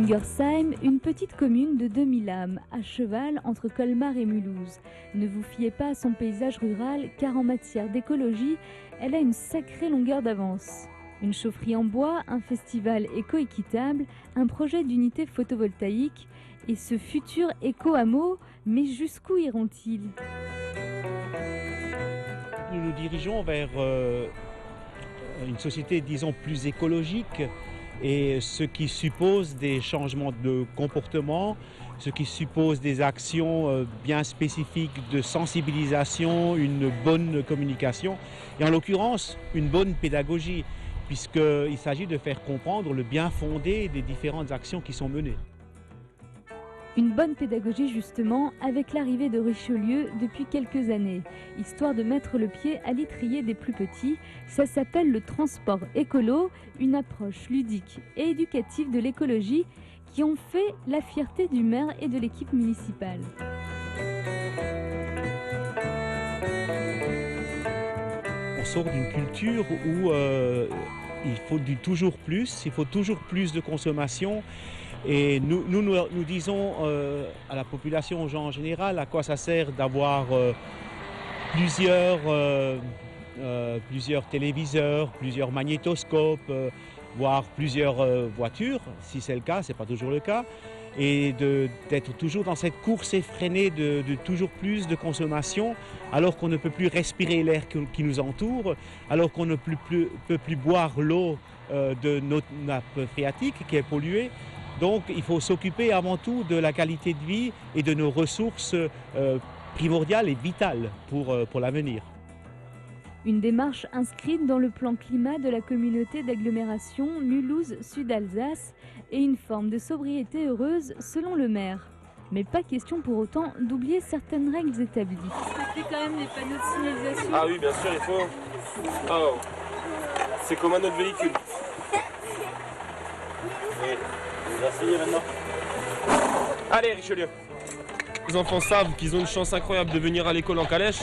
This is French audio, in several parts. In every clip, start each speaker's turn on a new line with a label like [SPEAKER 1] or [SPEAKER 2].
[SPEAKER 1] Ingersheim, une petite commune de 2000 âmes, à cheval entre Colmar et Mulhouse. Ne vous fiez pas à son paysage rural, car en matière d'écologie, elle a une sacrée longueur d'avance. Une chaufferie en bois, un festival éco-équitable, un projet d'unité photovoltaïque et ce futur éco-hameau, mais jusqu'où iront-ils ?
[SPEAKER 2] Nous nous dirigeons vers une société, disons, plus écologique, et ce qui suppose des changements de comportement, ce qui suppose des actions bien spécifiques de sensibilisation, une bonne communication et en l'occurrence une bonne pédagogie, puisqu'il s'agit de faire comprendre le bien fondé des différentes actions qui sont menées.
[SPEAKER 1] Une bonne pédagogie justement avec l'arrivée de Richelieu depuis quelques années. Histoire de mettre le pied à l'étrier des plus petits, ça s'appelle le transport écolo, une approche ludique et éducative de l'écologie qui ont fait la fierté du maire et de l'équipe municipale.
[SPEAKER 2] On sort d'une culture où il faut du toujours plus, il faut toujours plus de consommation. Et nous disons à la population, aux gens en général, à quoi ça sert d'avoir plusieurs téléviseurs, plusieurs magnétoscopes, voire plusieurs voitures, si c'est le cas, ce n'est pas toujours le cas, et d'être toujours dans cette course effrénée de toujours plus de consommation, alors qu'on ne peut plus respirer l'air qui nous entoure, alors qu'on ne peut plus boire l'eau de notre nappe phréatique qui est polluée. Donc il faut s'occuper avant tout de la qualité de vie et de nos ressources primordiales et vitales pour l'avenir.
[SPEAKER 1] Une démarche inscrite dans le plan climat de la communauté d'agglomération Mulhouse-Sud-Alsace et une forme de sobriété heureuse selon le maire. Mais pas question pour autant d'oublier certaines règles établies.
[SPEAKER 3] Respecter quand même les panneaux de signalisation.
[SPEAKER 4] Ah oui, bien sûr, il faut. Oh. C'est comme un autre véhicule. Oui. Vous asseyez maintenant. Allez, Richelieu. Les enfants savent qu'ils ont une chance incroyable de venir à l'école en calèche,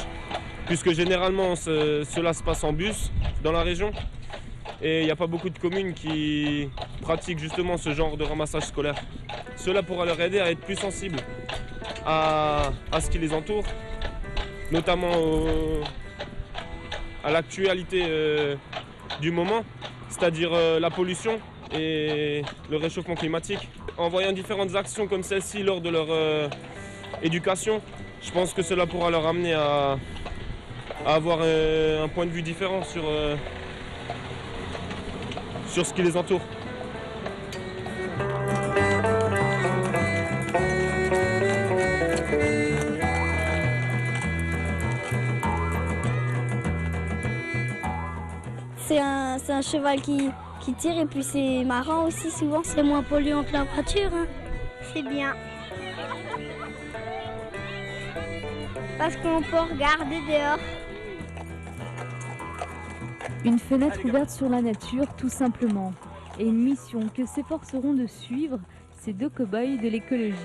[SPEAKER 4] puisque généralement cela se passe en bus dans la région. Et il n'y a pas beaucoup de communes qui pratiquent justement ce genre de ramassage scolaire. Cela pourra leur aider à être plus sensibles à ce qui les entoure, notamment à l'actualité du moment, c'est-à-dire la pollution et le réchauffement climatique. En voyant différentes actions comme celle-ci lors de leur éducation, je pense que cela pourra leur amener à avoir un point de vue différent sur ce qui les entoure.
[SPEAKER 5] C'est un cheval qui tire et puis c'est marrant aussi souvent. C'est moins polluant que la voiture. Hein. C'est bien. Parce qu'on peut regarder dehors.
[SPEAKER 1] Une fenêtre ouverte sur la nature tout simplement. Et une mission que s'efforceront de suivre ces deux cow-boys de l'écologie.